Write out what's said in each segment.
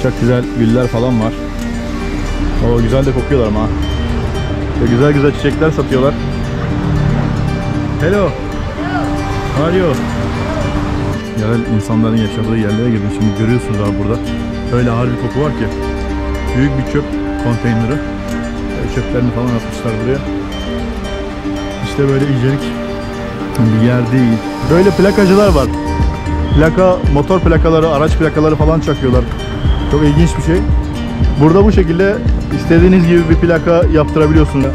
Çok güzel güller falan var. O güzel de kokuyorlar ama. Ve güzel güzel çiçekler satıyorlar. Hello. How are you? Yerel insanların yaşadığı yerlere girdim. Şimdi görüyorsunuz abi burada. Öyle ağır bir koku var ki. Büyük bir çöp konteyneri. Çöplerini falan atmışlar buraya. İşte böyle hijyenik bir yer değil. Böyle plakacılar var. Motor plakaları, araç plakaları falan çakıyorlar. Çok ilginç bir şey. Burada bu şekilde istediğiniz gibi bir plaka yaptırabiliyorsunuz.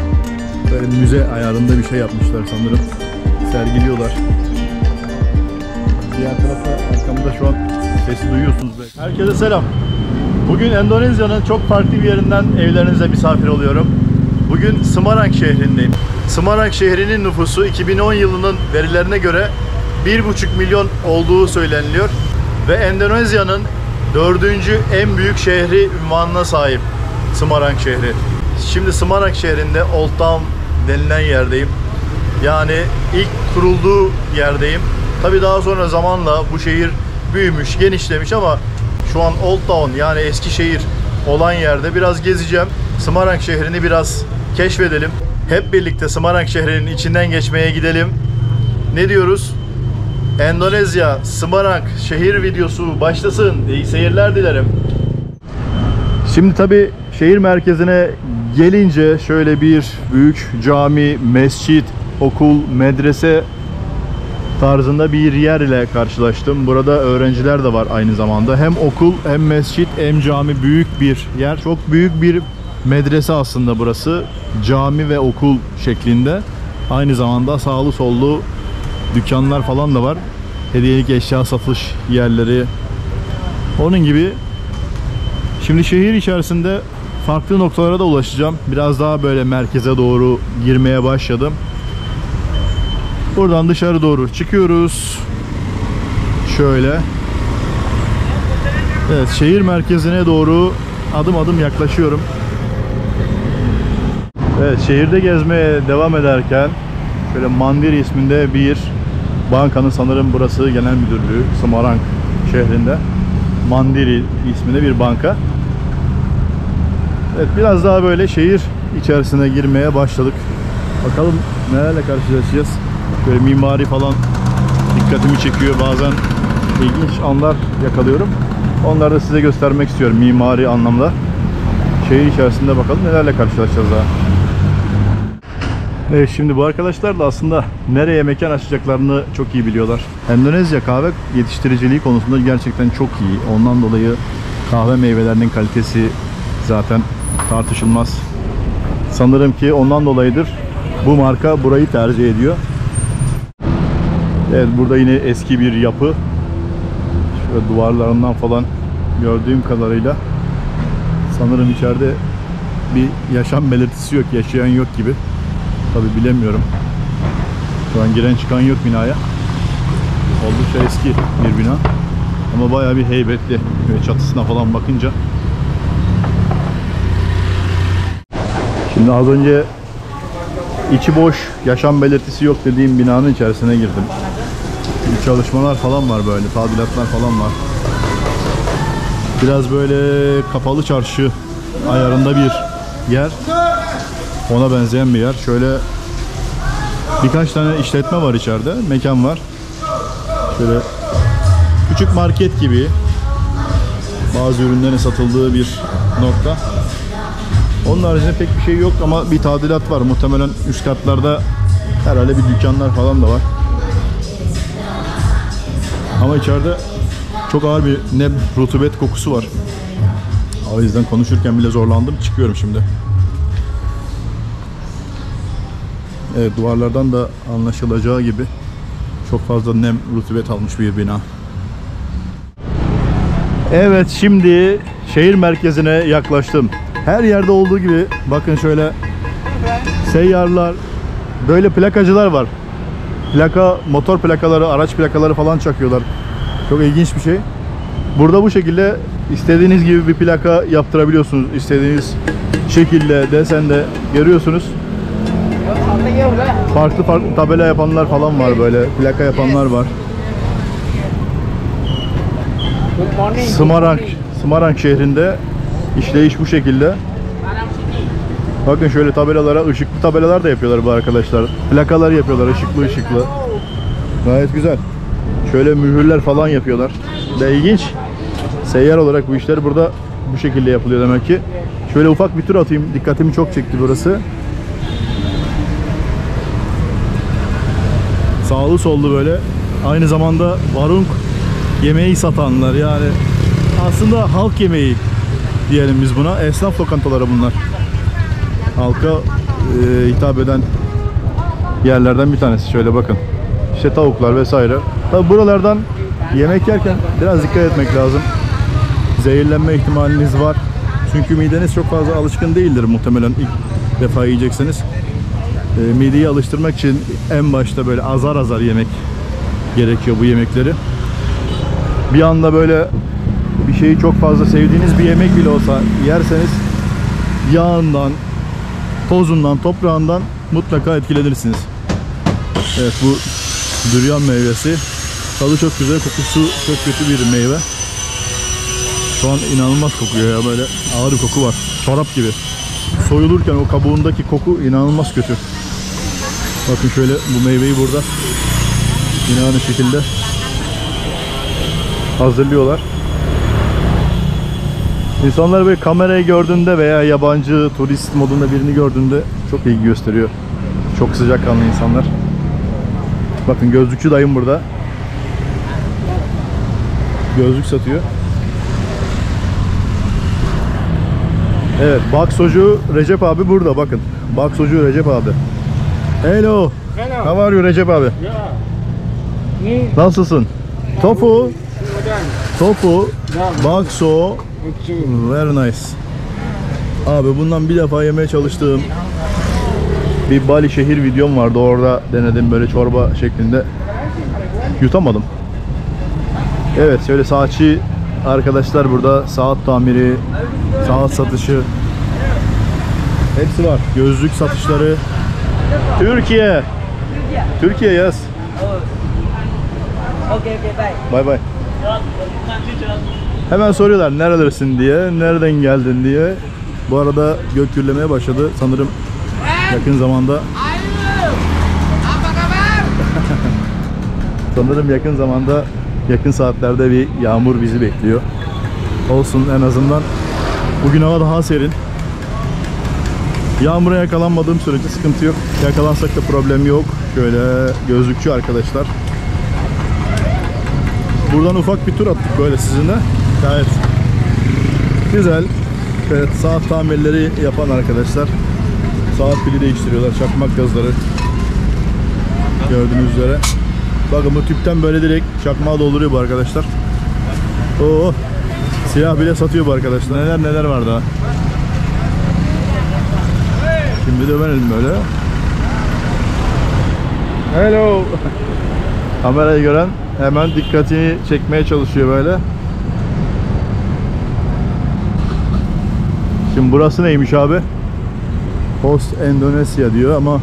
Böyle müze ayarında bir şey yapmışlar sanırım. Sergiliyorlar. Diğer tarafta arkamda şu an sesi duyuyorsunuz belki. Herkese selam. Bugün Endonezya'nın çok farklı bir yerinden evlerinize misafir oluyorum. Bugün Semarang şehrindeyim. Semarang şehrinin nüfusu 2010 yılının verilerine göre 1,5 milyon olduğu söyleniliyor. Ve Endonezya'nın 4. en büyük şehri unvanına sahip Semarang şehri. Şimdi Semarang şehrinde Old Town denilen yerdeyim. Yani ilk kurulduğu yerdeyim. Tabii daha sonra zamanla bu şehir büyümüş, genişlemiş ama şu an Old Town yani eski şehir olan yerde biraz gezeceğim. Semarang şehrini biraz keşfedelim. Hep birlikte Semarang şehrinin içinden geçmeye gidelim. Ne diyoruz? Endonezya, Semarang şehir videosu başlasın. İyi seyirler dilerim. Şimdi tabii şehir merkezine gelince şöyle bir büyük cami, mescit, okul, medrese tarzında bir yer ile karşılaştım. Burada öğrenciler de var aynı zamanda. Hem okul hem mescit hem cami, büyük bir yer. Çok büyük bir medrese aslında burası. Cami ve okul şeklinde. Aynı zamanda sağlı sollu dükkanlar falan da var. Hediyelik eşya satış yerleri. Onun gibi. Şimdi şehir içerisinde farklı noktalara da ulaşacağım. Biraz daha böyle merkeze doğru girmeye başladım. Buradan dışarı doğru çıkıyoruz. Şöyle. Evet, şehir merkezine doğru adım adım yaklaşıyorum. Evet, şehirde gezmeye devam ederken şöyle Mandiri isminde bir bankanın, sanırım burası genel müdürlüğü, Semarang şehrinde. Mandiri isminde bir banka. Evet, biraz daha böyle şehir içerisine girmeye başladık. Bakalım nelerle karşılaşacağız. Böyle mimari falan dikkatimi çekiyor. Bazen ilginç anlar yakalıyorum. Onları da size göstermek istiyorum mimari anlamda. Şehir içerisinde bakalım nelerle karşılaşacağız daha. Evet, şimdi bu arkadaşlar da aslında nereye mekan açacaklarını çok iyi biliyorlar. Endonezya kahve yetiştiriciliği konusunda gerçekten çok iyi. Ondan dolayı kahve meyvelerinin kalitesi zaten tartışılmaz. Sanırım ki ondan dolayıdır bu marka burayı tercih ediyor. Evet, burada yine eski bir yapı. Şöyle duvarlarından falan gördüğüm kadarıyla sanırım içeride bir yaşam belirtisi yok, yaşayan yok gibi. Tabi bilemiyorum. Şu an giren çıkan yok binaya. Oldukça eski bir bina. Ama bayağı bir heybetli. Böyle çatısına falan bakınca. Şimdi az önce içi boş, yaşam belirtisi yok dediğim binanın içerisine girdim. Bir çalışmalar falan var böyle, tadilatlar falan var. Biraz böyle kapalı çarşı ayarında bir yer. Ona benzeyen bir yer. Şöyle birkaç tane işletme var içeride. Mekan var. Şöyle küçük market gibi bazı ürünlerin satıldığı bir nokta. Onun haricinde pek bir şey yok ama bir tadilat var. Muhtemelen üst katlarda herhalde bir dükkanlar falan da var. Ama içeride çok ağır bir nem, rutubet kokusu var. O yüzden konuşurken bile zorlandım. Çıkıyorum şimdi. Evet, duvarlardan da anlaşılacağı gibi çok fazla nem, rutubet almış bir bina. Evet, şimdi şehir merkezine yaklaştım. Her yerde olduğu gibi bakın şöyle seyyarlar, böyle plakacılar var. Motor plakaları, araç plakaları falan çakıyorlar. Çok ilginç bir şey. Burada bu şekilde istediğiniz gibi bir plaka yaptırabiliyorsunuz. İstediğiniz şekilde, desende görüyorsunuz. Farklı farklı tabela yapanlar falan var, böyle plaka yapanlar var. Semarang şehrinde işleyiş bu şekilde. Bakın şöyle tabelalara, ışıklı tabelalar da yapıyorlar bu arkadaşlar. Plakalar yapıyorlar ışıklı. Gayet güzel. Şöyle mühürler falan yapıyorlar. Ve ilginç. Seyyar olarak bu işler burada bu şekilde yapılıyor demek ki. Şöyle ufak bir tur atayım. Dikkatimi çok çekti burası. Sağlı sollu böyle. Aynı zamanda varung yemeği satanlar, yani aslında halk yemeği diyelim biz buna. Esnaf lokantaları bunlar. Halka hitap eden yerlerden bir tanesi. Şöyle bakın. İşte tavuklar vesaire. Tabi buralardan yemek yerken biraz dikkat etmek lazım. Zehirlenme ihtimaliniz var. Çünkü mideniz çok fazla alışkın değildir muhtemelen ilk defa yiyecekseniz. Mideyi alıştırmak için en başta böyle azar azar yemek gerekiyor bu yemekleri. Bir anda böyle bir şeyi çok fazla sevdiğiniz bir yemek bile olsa yerseniz yağından, tozundan, toprağından mutlaka etkilenirsiniz. Evet, bu durian meyvesi. Tadı çok güzel, kokusu çok kötü bir meyve. Şu an inanılmaz kokuyor ya, böyle ağır bir koku var. Şarap gibi. Soyulurken o kabuğundaki koku inanılmaz kötü. Bakın şöyle bu meyveyi burada yine aynı şekilde hazırlıyorlar. İnsanlar böyle kamerayı gördüğünde veya yabancı turist modunda birini gördüğünde çok ilgi gösteriyor. Çok sıcakkanlı insanlar. Bakın gözlükçü dayım burada. Gözlük satıyor. Evet, baksocu Recep abi burada, bakın. Baksocu Recep abi. Hello. Hello. How are you Recep abi? Yeah. Nasılsın? Tofu. Tofu. Yeah. Bakso. Very nice. Abi bundan bir defa yemeye çalıştığım bir Bali şehir videom vardı. Orada denedim böyle çorba şeklinde. Yutamadım. Evet, şöyle saatçi arkadaşlar burada. Saat tamiri, saat satışı. Hepsi var. Gözlük satışları. Türkiye. Türkiye, yes. Okay, bye. Bye bye. Hemen soruyorlar nerelisin diye, nereden geldin diye. Bu arada gök gürlemeye başladı. Sanırım yakın zamanda sanırım yakın saatlerde bir yağmur bizi bekliyor. Olsun, en azından bugün hava daha serin. Yağmura yakalanmadığım sürece sıkıntı yok. Yakalansak da problem yok. Şöyle gözlükçü arkadaşlar. Buradan ufak bir tur attık böyle sizinle. Gayet güzel. Evet, saat tamirleri yapan arkadaşlar. Saat pili değiştiriyorlar. Çakmak gazları. Gördüğünüz üzere. Bakın bu tüpten böyle direkt çakmağı dolduruyor bu arkadaşlar. Oo, silah bile satıyor bu arkadaşlar. Neler var daha. Şimdi dönelim böyle. Hello. Kamerayı gören hemen dikkatini çekmeye çalışıyor böyle. Şimdi burası neymiş abi? Post Endonezya diyor ama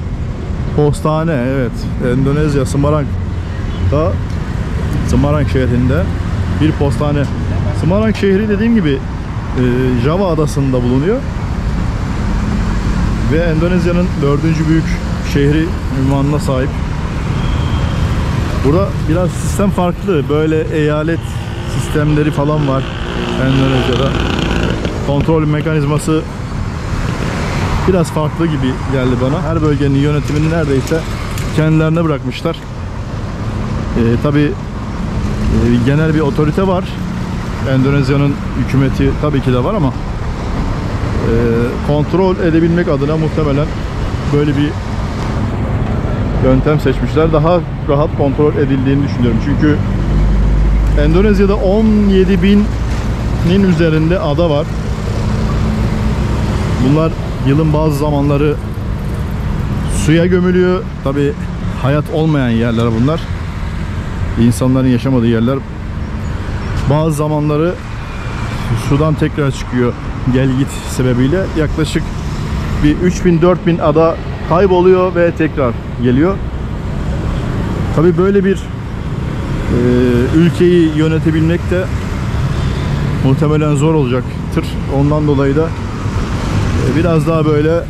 postane, evet. Endonezya, Semarang'da, Semarang şehrinde bir postane. Semarang şehri dediğim gibi Java adasında bulunuyor. Ve Endonezya'nın 4. büyük şehri ünvanına sahip. Burada biraz sistem farklı. Böyle eyalet sistemleri falan var Endonezya'da. Kontrol mekanizması biraz farklı gibi geldi bana. Her bölgenin yönetimini neredeyse kendilerine bırakmışlar. Tabii genel bir otorite var. Endonezya'nın hükümeti tabii ki de var ama kontrol edebilmek adına muhtemelen böyle bir yöntem seçmişler. Daha rahat kontrol edildiğini düşünüyorum. Çünkü Endonezya'da 17.000'nin üzerinde ada var. Bunlar yılın bazı zamanları suya gömülüyor. Tabii hayat olmayan yerler bunlar. İnsanların yaşamadığı yerler. Bazı zamanları sudan tekrar çıkıyor gel git sebebiyle. Yaklaşık bir 3000-4000 ada kayboluyor ve tekrar geliyor. Tabii böyle bir ülkeyi yönetebilmek de muhtemelen zor olacaktır. Ondan dolayı da biraz daha böyle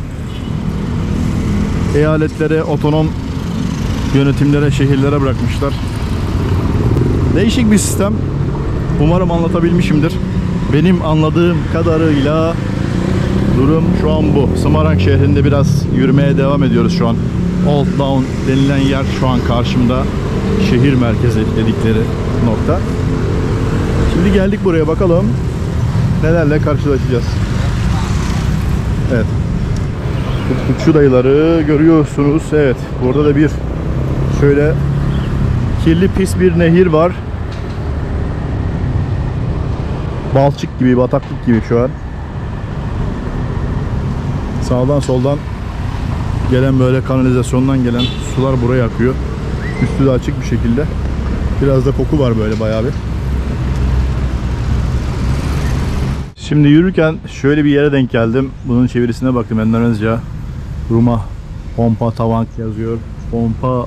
eyaletlere, otonom yönetimlere, şehirlere bırakmışlar. Değişik bir sistem. Umarım anlatabilmişimdir. Benim anladığım kadarıyla durum şu an bu. Semarang şehrinde biraz yürümeye devam ediyoruz şu an. Old Town denilen yer şu an karşımda. Şehir merkezi dedikleri nokta. Şimdi geldik buraya, bakalım nelerle karşılaşacağız. Evet. Şu dayıları görüyorsunuz. Evet. Burada da bir şöyle kirli pis bir nehir var. Balçık gibi, bataklık gibi şu an. Sağdan soldan gelen, böyle kanalizasyondan gelen sular buraya akıyor. Üstü de açık bir şekilde. Biraz da koku var böyle bayağı bir. Şimdi yürürken şöyle bir yere denk geldim. Bunun çevirisine baktım Endonezya. Rumah Pompa Tavank yazıyor. Pompa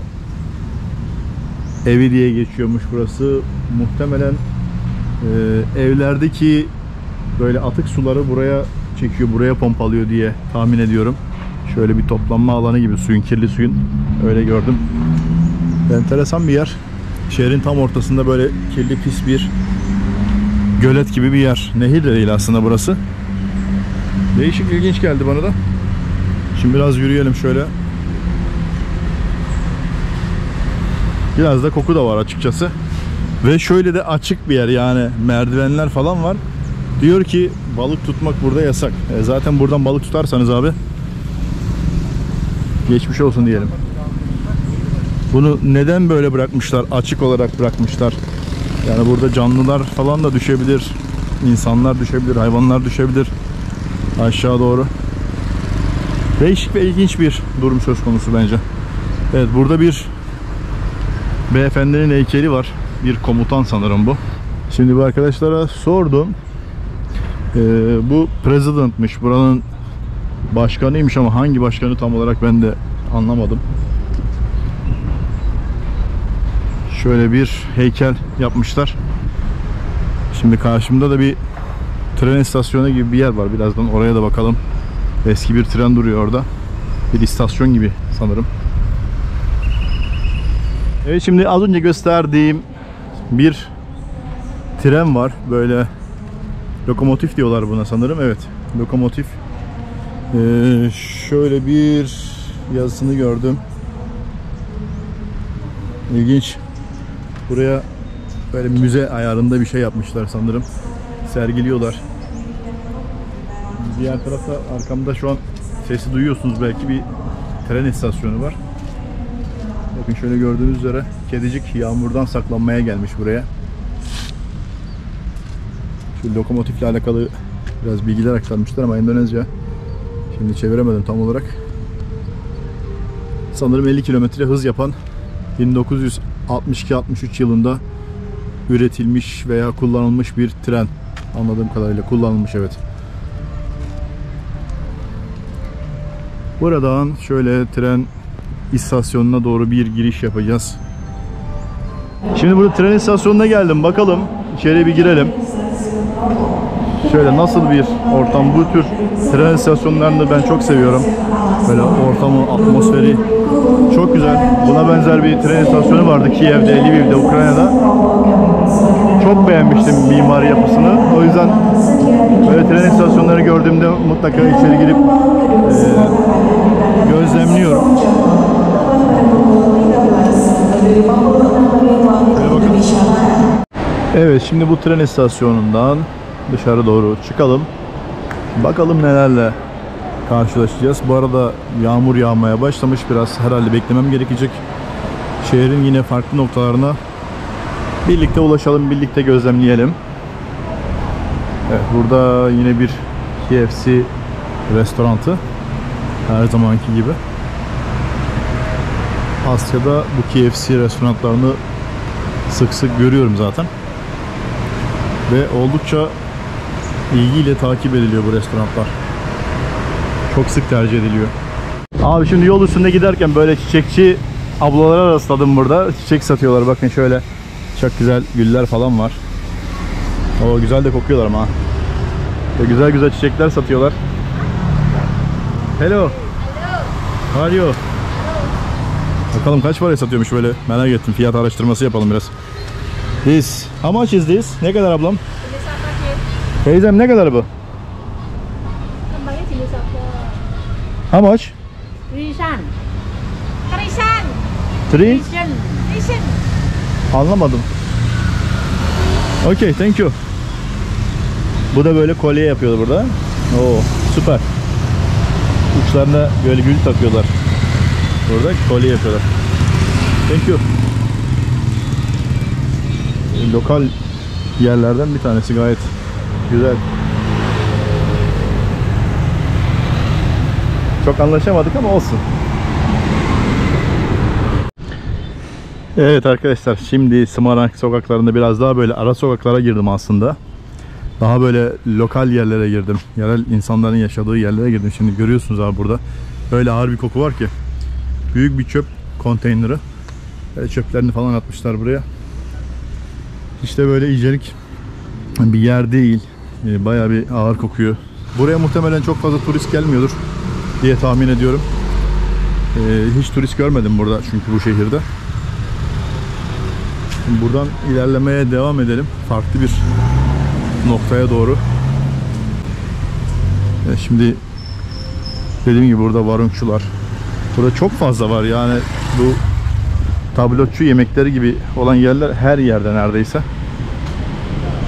evi diye geçiyormuş burası. Muhtemelen evlerdeki böyle atık suları buraya çekiyor, buraya pompalıyor diye tahmin ediyorum. Şöyle bir toplanma alanı gibi, suyun, kirli suyun. Öyle gördüm. Enteresan bir yer. Şehrin tam ortasında böyle kirli pis bir gölet gibi bir yer. Nehir de değil aslında burası. Değişik, ilginç geldi bana da. Şimdi biraz yürüyelim şöyle. Biraz da koku da var açıkçası. Ve şöyle de açık bir yer, yani merdivenler falan var. Diyor ki balık tutmak burada yasak. Zaten buradan balık tutarsanız abi geçmiş olsun diyelim. Bunu neden böyle bırakmışlar? Açık olarak bırakmışlar. Yani burada canlılar falan da düşebilir. İnsanlar düşebilir, hayvanlar düşebilir aşağı doğru. Değişik ve ilginç bir durum söz konusu bence. Evet, burada bir beyefendinin heykeli var. Bir komutan sanırım bu. Şimdi bu arkadaşlara sordum. Bu president'mış. Buranın başkanıymış ama hangi başkanı tam olarak ben de anlamadım. Şöyle bir heykel yapmışlar. Şimdi karşımda da bir tren istasyonu gibi bir yer var. Birazdan oraya da bakalım. Eski bir tren duruyor orada. Bir istasyon gibi sanırım. Evet, şimdi az önce gösterdiğim bir tren var. Böyle lokomotif diyorlar buna sanırım. Evet, lokomotif. Şöyle bir yazısını gördüm. İlginç. Buraya böyle müze ayarında bir şey yapmışlar sanırım. Sergiliyorlar. Diğer tarafta arkamda şu an sesi duyuyorsunuz belki, bir tren istasyonu var. Bakın şöyle gördüğünüz üzere kedicik yağmurdan saklanmaya gelmiş buraya. Şu lokomotifle alakalı biraz bilgiler aktarmışlar ama Endonezya. Şimdi çeviremedim tam olarak. Sanırım 50 kilometre hız yapan, 1962-63 yılında üretilmiş veya kullanılmış bir tren. Anladığım kadarıyla kullanılmış, evet. Buradan şöyle tren istasyonuna doğru bir giriş yapacağız. Şimdi burada tren istasyonuna geldim. Bakalım içeri bir girelim. Şöyle nasıl bir ortam. Bu tür tren istasyonlarını ben çok seviyorum. Böyle ortamı, atmosferi çok güzel. Buna benzer bir tren istasyonu vardı Kiev'de, Lviv'de, Ukrayna'da. Çok beğenmiştim mimari yapısını. O yüzden böyle tren istasyonları gördüğümde mutlaka içeri girip gözlemliyorum. Şöyle bakın. Evet, şimdi bu tren istasyonundan dışarı doğru çıkalım. Bakalım nelerle karşılaşacağız. Bu arada yağmur yağmaya başlamış. Biraz herhalde beklemem gerekecek. Şehrin yine farklı noktalarına birlikte ulaşalım, birlikte gözlemleyelim. Evet, burada yine bir KFC restoranı. Her zamanki gibi. Asya'da bu KFC restoranlarını sık sık görüyorum zaten. Ve oldukça ilgiyle takip ediliyor bu restoranlar. Çok sık tercih ediliyor. Abi şimdi yol üstünde giderken böyle çiçekçi ablalara rastladım burada. Çiçek satıyorlar. Bakın şöyle çok güzel güller falan var. O güzel de kokuyorlar ama. Ve güzel güzel çiçekler satıyorlar. Hello. How are you? Bakalım kaç paraya satıyormuş böyle, merak ettim. Fiyat araştırması yapalım biraz. This, how much is this? Ne kadar ablam? Teyzem ne kadar bu? How much? Risan. Risan. Three? Risan. Risan. Anlamadım. Okay, thank you. Bu da böyle kolye yapıyordu burada. Oo, süper. Uçlarına böyle gül takıyorlar. Burada kolye yapıyorlar. Thank you. Lokal yerlerden bir tanesi, gayet güzel. Çok anlaşamadık ama olsun. Evet arkadaşlar, şimdi Semarang sokaklarında biraz daha böyle ara sokaklara girdim aslında. Daha böyle lokal yerlere girdim. Yerel insanların yaşadığı yerlere girdim. Şimdi görüyorsunuz abi, burada böyle ağır bir koku var ki. Büyük bir çöp konteyneri. Böyle çöplerini falan atmışlar buraya. İşte böyle iyicelik bir yer değil. Bayağı bir ağır kokuyor. Buraya muhtemelen çok fazla turist gelmiyordur diye tahmin ediyorum. Hiç turist görmedim burada çünkü bu şehirde. Şimdi buradan ilerlemeye devam edelim. Farklı bir noktaya doğru. Şimdi dediğim gibi burada varungçular. Burada çok fazla var yani, bu tablotçu yemekleri gibi olan yerler her yerde neredeyse.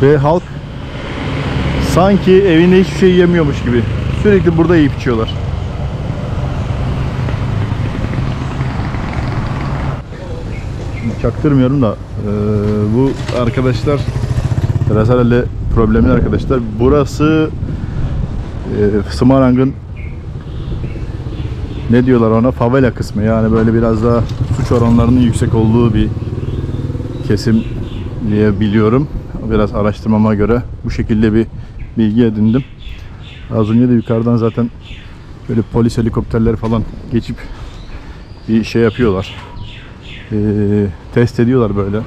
Ve halk sanki evinde hiçbir şey yemiyormuş gibi sürekli burada yiyip içiyorlar. Şimdi çaktırmıyorum da bu arkadaşlar biraz herhalde problemli arkadaşlar. Burası Semarang'ın ne diyorlar ona, favela kısmı, yani böyle biraz daha suç oranlarının yüksek olduğu bir kesim diye biliyorum. Biraz araştırmama göre bu şekilde bir bilgi edindim. Az önce de yukarıdan zaten böyle polis helikopterleri falan geçip bir şey yapıyorlar. Test ediyorlar böyle.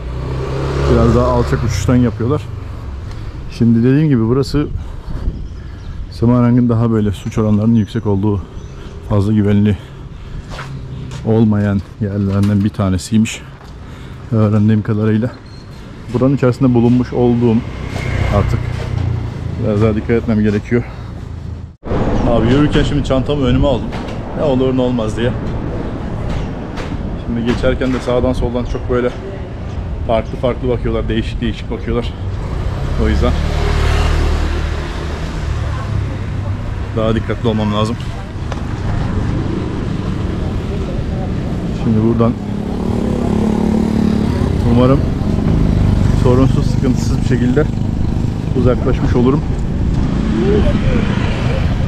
Biraz daha alçak uçuştan yapıyorlar. Şimdi dediğim gibi burası Semarang'ın daha böyle suç oranlarının yüksek olduğu, fazla güvenli olmayan yerlerinden bir tanesiymiş öğrendiğim kadarıyla. Buranın içerisinde bulunmuş olduğum, artık biraz daha dikkat etmem gerekiyor. Abi yürürken şimdi çantamı önüme aldım. Ne olur ne olmaz diye. Şimdi geçerken de sağdan soldan çok böyle farklı farklı bakıyorlar, değişik değişik bakıyorlar. O yüzden daha dikkatli olmam lazım. Şimdi buradan umarım sorunsuz, sıkıntısız bir şekilde uzaklaşmış olurum.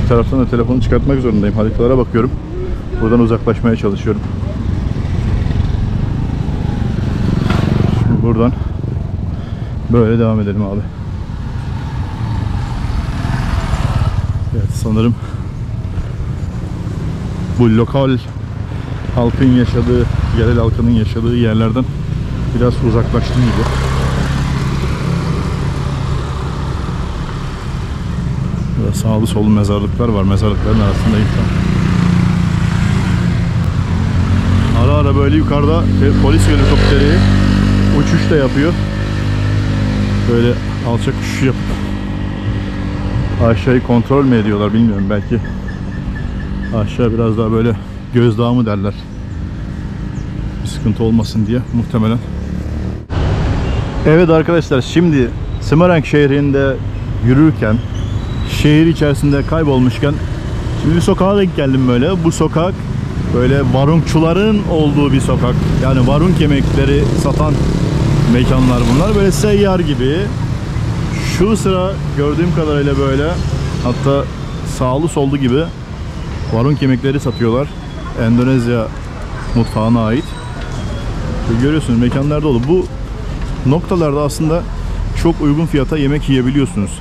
Bir taraftan da telefonu çıkartmak zorundayım. Haritalara bakıyorum. Buradan uzaklaşmaya çalışıyorum. Şimdi buradan böyle devam edelim abi. Evet, sanırım bu lokal halkın yaşadığı, yerel halkının yaşadığı yerlerden biraz uzaklaştım gibi. Burada sağlı sollu mezarlıklar var. Mezarlıkların arasındayım şu an. Ara ara böyle yukarıda polis helikopteri uçuş da yapıyor. Böyle alçak uçuş yapıp aşağıyı kontrol mü ediyorlar bilmiyorum. Belki aşağı biraz daha böyle gözdağı mı derler, bir sıkıntı olmasın diye muhtemelen. Evet arkadaşlar, şimdi Semarang şehrinde yürürken, şehir içerisinde kaybolmuşken şimdi bir sokağa denk geldim böyle. Bu sokak böyle varungçuların olduğu bir sokak. Yani varung yemekleri satan mekanlar bunlar. Böyle seyyar gibi. Şu sıra gördüğüm kadarıyla böyle, hatta sağlı sollu gibi varung yemekleri satıyorlar. Endonezya mutfağına ait. Görüyorsunuz mekanlar dolu. Bu noktalarda aslında çok uygun fiyata yemek yiyebiliyorsunuz.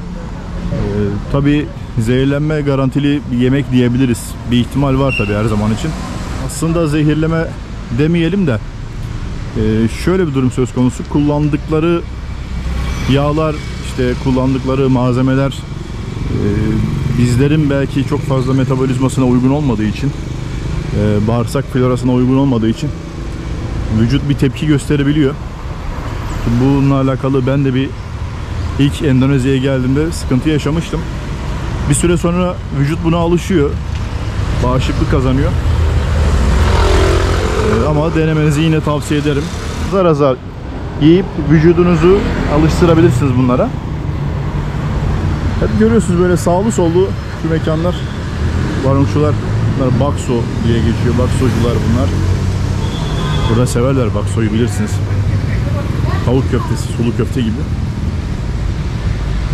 Tabii zehirlenme garantili bir yemek diyebiliriz. Bir ihtimal var tabii her zaman için. Aslında zehirleme demeyelim de şöyle bir durum söz konusu. Kullandıkları yağlar işte kullandıkları malzemeler bizlerin belki çok fazla metabolizmasına uygun olmadığı için, bağırsak florasına uygun olmadığı için vücut bir tepki gösterebiliyor. Bununla alakalı ben de ilk Endonezya'ya geldiğimde sıkıntı yaşamıştım. Bir süre sonra vücut buna alışıyor. Bağışıklık kazanıyor. Ama denemenizi yine tavsiye ederim. Azar azar yiyip vücudunuzu alıştırabilirsiniz bunlara. Hep görüyorsunuz böyle sağlı sollu şu mekanlar. Varungçular, bunlar bakso diye geçiyor. Baksocular bunlar. Burada severler baksoyu, bilirsiniz. Tavuk köftesi, sulu köfte gibi.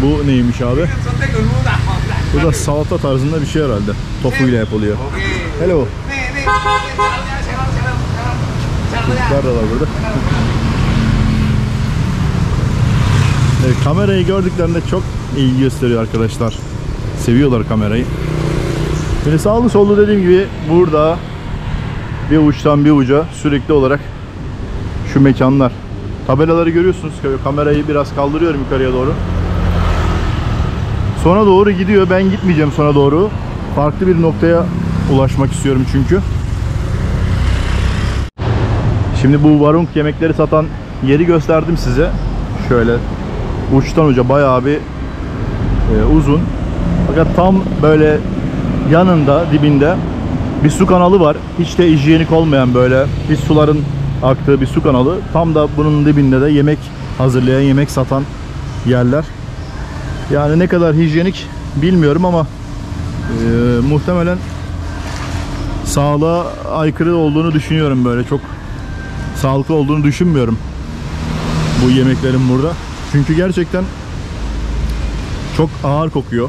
Bu neymiş abi? Bu da salata tarzında bir şey herhalde. Tofu ile yapılıyor. Hello. Çocuklar da var burada. Evet, kamerayı gördüklerinde çok ilgi gösteriyor arkadaşlar. Seviyorlar kamerayı. Böyle sağlı sollu dediğim gibi burada bir uçtan bir uca sürekli olarak şu mekanlar. Tabelaları görüyorsunuz. Kamerayı biraz kaldırıyorum yukarıya doğru. Sona doğru gidiyor. Ben gitmeyeceğim sona doğru. Farklı bir noktaya ulaşmak istiyorum çünkü. Şimdi bu varung yemekleri satan yeri gösterdim size. Şöyle uçtan uca bayağı bir uzun. Fakat tam böyle yanında, dibinde bir su kanalı var. Hiç de hijyenik olmayan, böyle pis suların aktığı bir su kanalı. Tam da bunun dibinde de yemek hazırlayan, yemek satan yerler. Yani ne kadar hijyenik bilmiyorum ama muhtemelen sağlığa aykırı olduğunu düşünüyorum böyle. Çok sağlıklı olduğunu düşünmüyorum bu yemeklerin burada. Çünkü gerçekten çok ağır kokuyor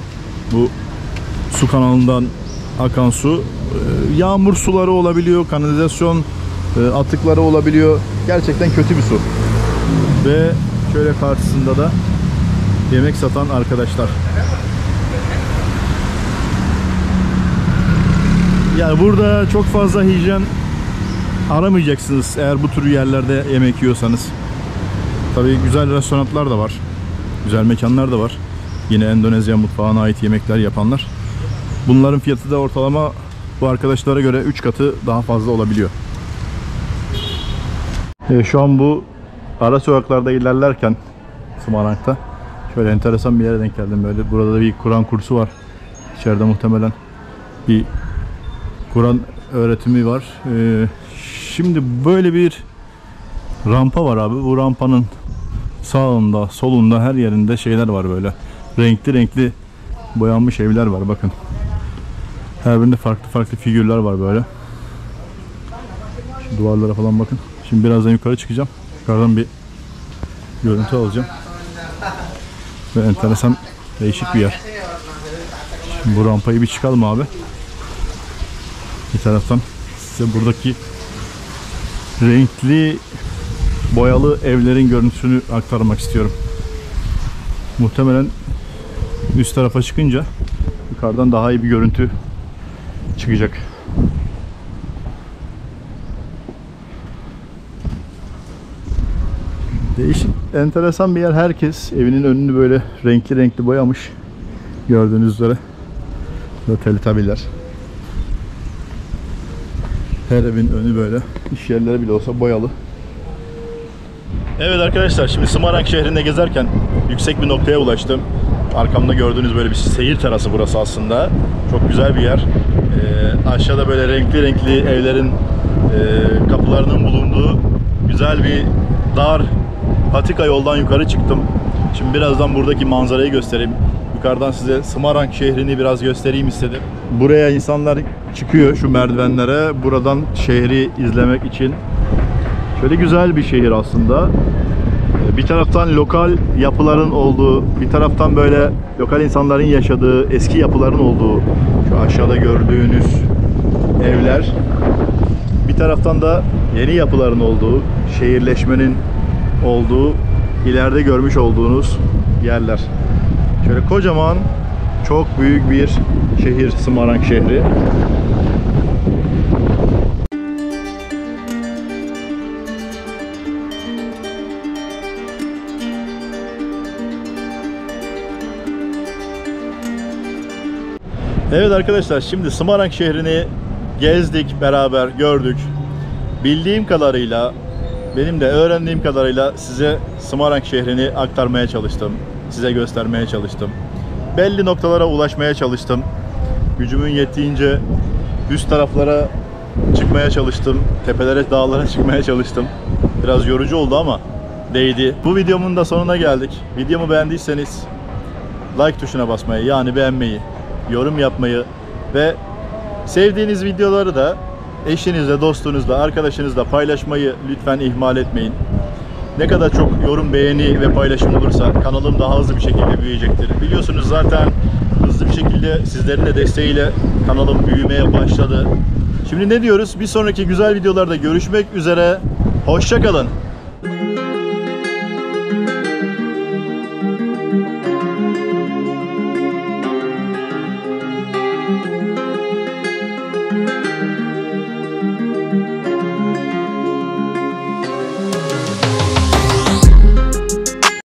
bu su kanalından akan su. Yağmur suları olabiliyor, kanalizasyon atıkları olabiliyor. Gerçekten kötü bir su. Ve şöyle karşısında da yemek satan arkadaşlar. Yani burada çok fazla hijyen aramayacaksınız eğer bu tür yerlerde yemek yiyorsanız. Tabii güzel restoranlar da var. Güzel mekanlar da var. Yine Endonezya mutfağına ait yemekler yapanlar. Bunların fiyatı da ortalama bu arkadaşlara göre 3 katı daha fazla olabiliyor. Şu an bu ara sokaklarda ilerlerken Semarang'da şöyle enteresan bir yere denk geldim. Böyle burada da bir Kur'an kursu var. İçeride muhtemelen bir Kur'an öğretimi var. Şimdi böyle bir rampa var abi. Bu rampanın sağında, solunda, her yerinde şeyler var böyle. Renkli renkli boyanmış evler var, bakın. Her birinde farklı farklı figürler var böyle. Şu duvarlara falan bakın. Şimdi birazdan yukarı çıkacağım. Yukarıdan bir görüntü alacağım. Ve enteresan, değişik bir yer. Şimdi bu rampayı bir çıkalım abi. Bir taraftan size buradaki renkli boyalı evlerin görüntüsünü aktarmak istiyorum. Muhtemelen üst tarafa çıkınca yukarıdan daha iyi bir görüntü çıkacak. Değişik, enteresan bir yer. Herkes evinin önünü böyle renkli renkli boyamış. Gördüğünüz üzere. Burada teletabiler. Her evin önü böyle. İş yerleri bile olsa boyalı. Evet arkadaşlar, şimdi Semarang şehrinde gezerken yüksek bir noktaya ulaştım. Arkamda gördüğünüz böyle bir seyir terası burası aslında. Çok güzel bir yer. Aşağıda böyle renkli renkli evlerin kapılarının bulunduğu güzel bir dar patika yoldan yukarı çıktım. Şimdi birazdan buradaki manzarayı göstereyim. Yukarıdan size Semarang şehrini biraz göstereyim istedim. Buraya insanlar çıkıyor, şu merdivenlere, buradan şehri izlemek için. Şöyle güzel bir şehir aslında. Bir taraftan lokal yapıların olduğu, bir taraftan böyle lokal insanların yaşadığı eski yapıların olduğu şu aşağıda gördüğünüz evler. Bir taraftan da yeni yapıların olduğu, şehirleşmenin olduğu, ileride görmüş olduğunuz yerler. Şöyle kocaman, çok büyük bir şehir Semarang şehri. Evet arkadaşlar, şimdi Semarang şehrini gezdik, beraber gördük. Bildiğim kadarıyla, benim de öğrendiğim kadarıyla size Semarang şehrini aktarmaya çalıştım. Size göstermeye çalıştım. Belli noktalara ulaşmaya çalıştım. Gücümün yettiğince üst taraflara çıkmaya çalıştım. Tepelere, dağlara çıkmaya çalıştım. Biraz yorucu oldu ama değdi. Bu videomun da sonuna geldik. Videomu beğendiyseniz like tuşuna basmayı, yani beğenmeyi, yorum yapmayı ve sevdiğiniz videoları da eşinizle, dostunuzla, arkadaşınızla paylaşmayı lütfen ihmal etmeyin. Ne kadar çok yorum, beğeni ve paylaşım olursa kanalım daha hızlı bir şekilde büyüyecektir. Biliyorsunuz zaten hızlı bir şekilde sizlerin de desteğiyle kanalım büyümeye başladı. Şimdi ne diyoruz? Bir sonraki güzel videolarda görüşmek üzere. Hoşça kalın.